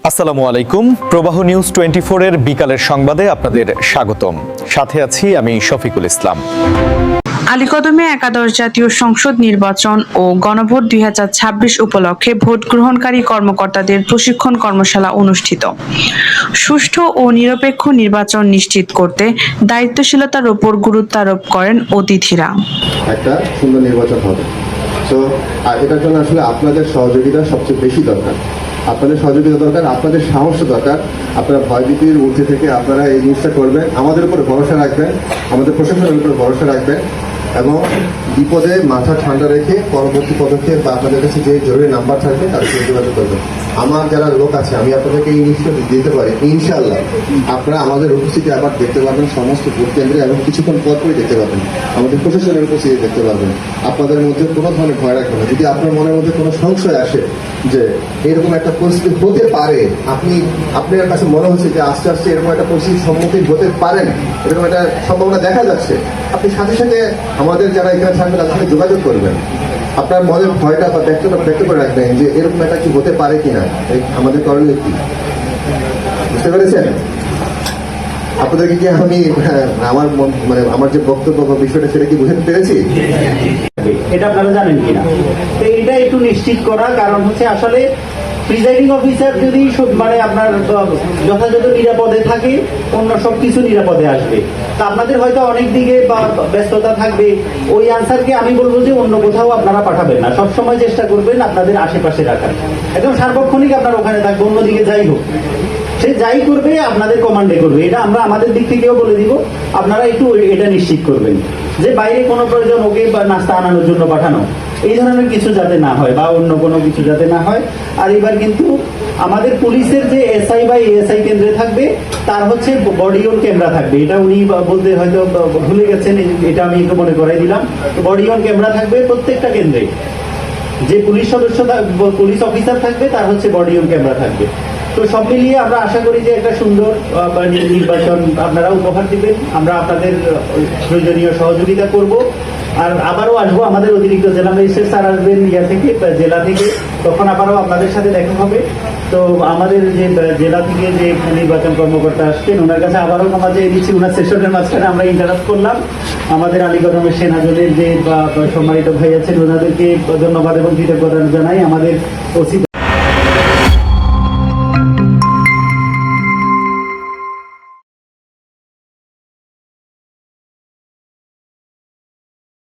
আসসালামু আলাইকুম। প্রবাহ নিউজ 24 এর বিকালের সংবাদে আপনাদের স্বাগতম। সাথে আছি আমি শফিকুল ইসলাম। আলীকদমে একাদশ জাতীয় সংসদ নির্বাচন ও গণভোট 2026 উপলক্ষে ভোট গ্রহণকারী কর্মকর্তাদের প্রশিক্ষণ কর্মশালা অনুষ্ঠিত। সুষ্ঠু ও নিরপেক্ষ নির্বাচন নিশ্চিত করতে দায়িত্বশীলতার উপর গুরুত্ব আরোপ করেন অতিথিরা। একটা সুন্দর নির্বাচন হবে, তো এটার জন্য আসলে আপনাদের সহযোগিতা সবচেয়ে বেশি দরকার। আপনাদের সহযোগিতা দরকার, আপনাদের সাহস দরকার। আপনারা ভয়ভীতির ঊর্ধ্বে থেকে আপনারা এই জিনিসটা করবেন, আমাদের উপর ভরসা রাখবেন, আমাদের প্রশাসনের উপর ভরসা রাখবেন এবং বিপদে মাথা ঠান্ডা রেখে পরবর্তী পদক্ষেপ বা আপনাদের কাছে যে জরুরি নাম্বার থাকবে তার সাথে যোগাযোগ করবেন। আমার যারা লোক আছে আমি আপনাদেরকে এই জিনিসটা দিতে পারি, ইনশাআল্লাহ আপনারা আমাদের উপস্থিতি আবার দেখতে পাবেন সমস্ত ভোট কেন্দ্রে এবং কিছুক্ষণ পরপরই দেখতে পাবেন আমাদের প্রশাসনের উপস্থিতি দেখতে পাবেন। আপনাদের মধ্যে কোনো ধরনের ভয় রাখবেন না। যদি আপনার মনের মধ্যে কোনো সংশয় আসে যে এরকম একটা পরিস্থিতি হতে পারে, আপনার কাছে মনে হচ্ছে যে আস্তে আস্তে এরকম একটা পরিস্থিতির সম্মুখীন হতে পারেন, এরকম একটা সম্ভাবনা দেখা যাচ্ছে, আপনি সাথে সাথে আমাদের যারা এখানে থাকবেন তাদের সাথে যোগাযোগ করবেন। আপনার মনের ভয়টা বা ব্যক্ত করে রাখবেন যে এরকম একটা কি হতে পারে কিনা, আমাদের করণীয় কি, বুঝতে পেরেছেন? আপনাদেরকে কি আমি আমার যে বক্তব্য বা বিষয়টা সেটা কি বুঝতে পেরেছি? এটা আপনারা জানেন কিনা, তো এটা একটু নিশ্চিত করা। কারণ হচ্ছে আসলে প্রিজাইডিং অফিসার যদি আপনার যথাযথ নিরাপদে থাকে, অন্য সবকিছু নিরাপদে আসবে। তা আপনাদের হয়তো অনেক দিকে বা ব্যস্ততা থাকবে, ওই আনসারকে আমি বলবো যে অন্য কোথাও আপনারা পাঠাবেন না, সবসময় চেষ্টা করবেন আপনাদের আশেপাশে রাখার, একদম সার্বক্ষণিক আপনার ওখানে থাকবে, অন্যদিকে যাই হোক সে যাই করবে আপনাদের কমান্ডে করবে। এটা আমরা আমাদের দিক থেকেও বলে দিব, আপনারা একটু এটা নিশ্চিত করবেন যে বাইরে কোনো প্রয়োজন ওকে বা নাস্তা আনানোর জন্য পাঠানো, এই ধরনের কিছু যাতে না হয় বা অন্য কোনো কিছু যাতে না হয়। আর এবার কিন্তু আমাদের পুলিশের যে এসআই বা এএসআই কেন্দ্রে থাকবে তার হচ্ছে বডি অন ক্যামেরা থাকবে। এটা উনি বলতে হয়তো ভুলে গেছেন, এটা আমি একটু মনে করাই দিলাম। বডি অন ক্যামেরা থাকবে প্রত্যেকটা কেন্দ্রে, যে পুলিশ সদস্য পুলিশ অফিসার থাকবে তার হচ্ছে বডি অন ক্যামেরা থাকবে। তো সব মিলিয়ে আমরা আশা করি যে একটা সুন্দর নির্বাচন আপনারা উপহার দিবেন, আমরা আপনাদের প্রয়োজনীয় সহযোগিতা করব। আর আবারও আসবো, আমাদের অতিরিক্ত জেলা ম্যাজিস্ট্রেট স্যার আসবেন জেলা থেকে, তখন আবারও আপনাদের সাথে দেখা হবে। তো আমাদের যে জেলা থেকে যে নির্বাচন কর্মকর্তা আসছেন ওনার কাছে আবারও ক্ষমা চেয়ে দিচ্ছি, ওনার সেশনের মাঝখানে আমরা ইন্টারাপ্ট করলাম। আমাদের আলীকদমের সেনাজনের যে সম্মানিত ভাই আছেন ওনাদেরকে ধন্যবাদ এবং কৃতজ্ঞতা জানাই। আমাদের ওসি